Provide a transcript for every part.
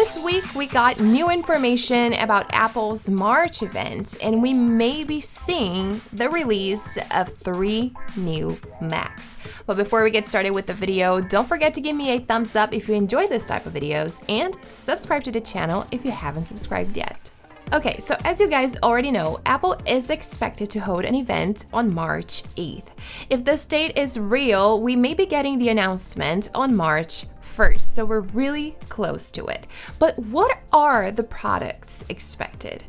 this week, we got new information about Apple's March event, and we may be seeing the release of 3 new Macs. But before we get started with the video, don't forget to give me a thumbs up if you enjoy this type of videos, and subscribe to the channel if you haven't subscribed yet. Okay, so as you guys already know, Apple is expected to hold an event on March 8th. If this date is real, we may be getting the announcement on March 1st, so we're really close to it. But what are the products expected?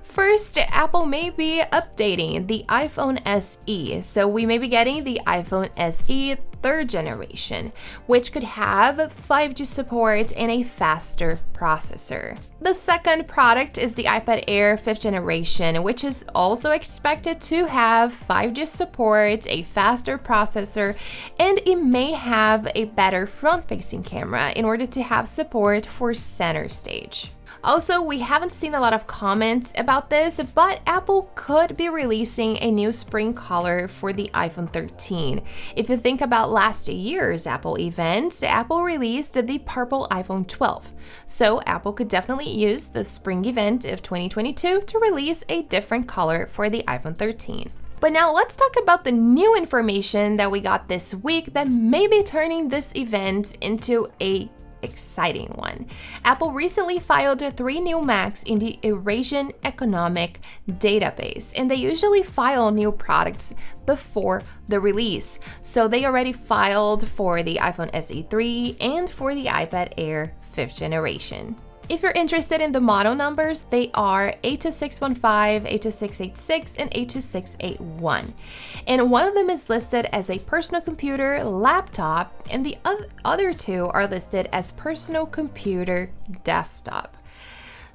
First, Apple may be updating the iPhone SE, so we may be getting the iPhone SE 3rd generation, which could have 5G support and a faster processor. The second product is the iPad Air 5th generation, which is also expected to have 5G support, a faster processor, and it may have a better front-facing camera in order to have support for center stage. Also, we haven't seen a lot of comments about this, but Apple could be releasing a new spring color for the iPhone 13. If you think about last year's Apple event, Apple released the purple iPhone 12. So Apple could definitely use the spring event of 2022 to release a different color for the iPhone 13. But now let's talk about the new information that we got this week that may be turning this event into a exciting one. Apple recently filed 3 new Macs in the Eurasian Economic Database, and they usually file new products before the release. So they already filed for the iPhone SE 3 and for the iPad Air 5th generation. If you're interested in the model numbers, they are 82615, 82686, and 82681. And one of them is listed as a personal computer laptop, and the other 2 are listed as personal computer desktop.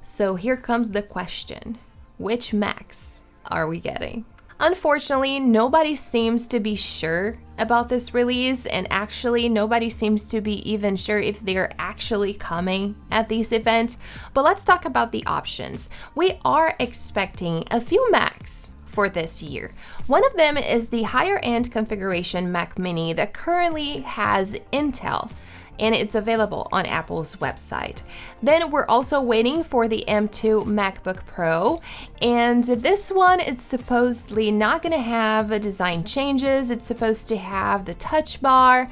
So here comes the question: which Macs are we getting? Unfortunately, nobody seems to be sure about this release, and actually nobody seems to be even sure if they're actually coming at this event. But let's talk about the options. We are expecting a few Macs for this year. One of them is the higher end configuration Mac Mini that currently has Intel, and it's available on Apple's website. Then we're also waiting for the M2 MacBook Pro, and this one, it's supposedly not gonna have design changes. It's supposed to have the touch bar,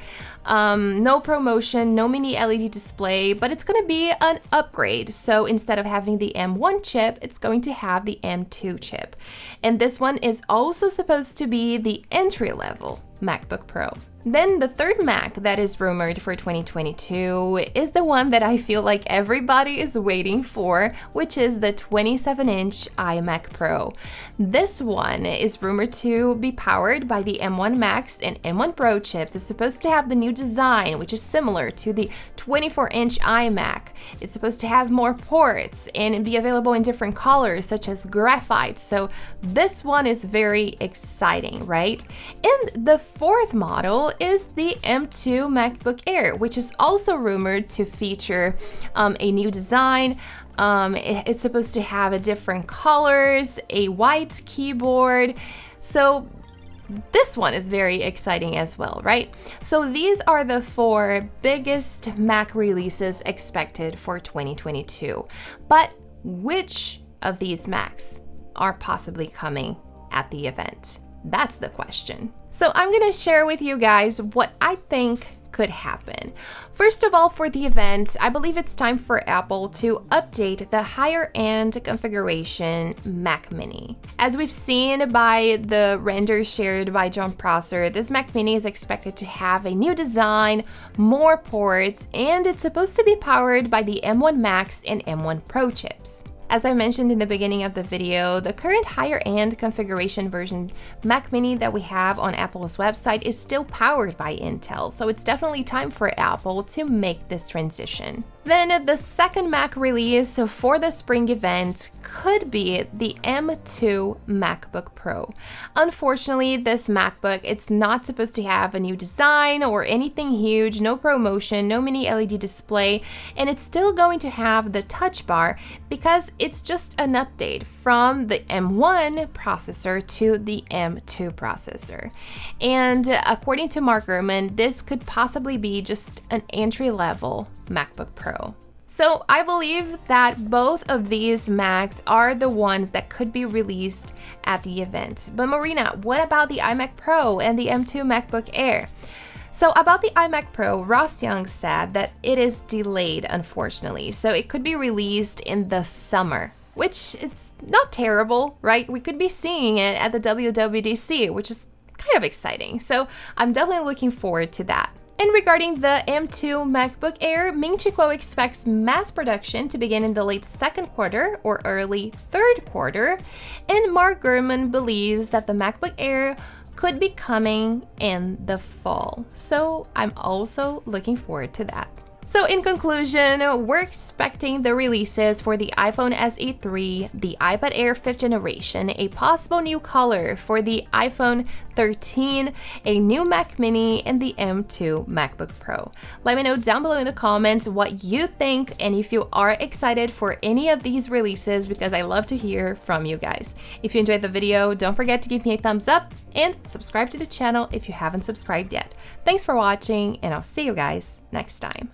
no ProMotion, no mini LED display, but it's gonna be an upgrade. So instead of having the M1 chip, it's going to have the M2 chip. And this one is also supposed to be the entry-level MacBook Pro. Then the third Mac that is rumored for 2022 is the one that I feel like everybody is waiting for, which is the 27-inch iMac Pro. This one is rumored to be powered by the M1 Max and M1 Pro chips. It's supposed to have the new design, which is similar to the 24-inch iMac. It's supposed to have more ports and be available in different colors, such as graphite. So this one is very exciting, right? And the fourth model is the M2 MacBook Air, which is also rumored to feature a new design. It's supposed to have different colors, a white keyboard. So this one is very exciting as well, right? So these are the 4 biggest Mac releases expected for 2022. But which of these Macs are possibly coming at the event? That's the question. So I'm gonna share with you guys what I think could happen. First of all, for the event, I believe it's time for Apple to update the higher end configuration Mac Mini. As we've seen by the renders shared by John Prosser, this Mac Mini is expected to have a new design, more ports, and it's supposed to be powered by the M1 Max and M1 Pro chips. As I mentioned in the beginning of the video, the current higher-end configuration version Mac Mini that we have on Apple's website is still powered by Intel, so it's definitely time for Apple to make this transition. Then the second Mac release for the spring event could be the M2 MacBook Pro. Unfortunately, this MacBook, it's not supposed to have a new design or anything huge, no ProMotion, no mini LED display, and it's still going to have the touch bar because it's just an update from the M1 processor to the M2 processor. And according to Mark Gurman, this could possibly be just an entry-level MacBook Pro. So I believe that both of these Macs are the ones that could be released at the event. But Marina, what about the iMac Pro and the M2 MacBook Air? So about the iMac Pro, Ross Young said that it is delayed, unfortunately. So it could be released in the summer, which it's not terrible, right? We could be seeing it at the WWDC, which is kind of exciting. So I'm definitely looking forward to that. And regarding the M2 MacBook Air, Ming-Chi Kuo expects mass production to begin in the late second quarter or early third quarter. And Mark Gurman believes that the MacBook Air could be coming in the fall. So I'm also looking forward to that. So in conclusion, we're expecting the releases for the iPhone SE 3, the iPad Air 5th generation, a possible new color for the iPhone 13, a new Mac Mini, and the M2 MacBook Pro. Let me know down below in the comments what you think and if you are excited for any of these releases, because I love to hear from you guys. If you enjoyed the video, don't forget to give me a thumbs up and subscribe to the channel if you haven't subscribed yet. Thanks for watching, and I'll see you guys next time.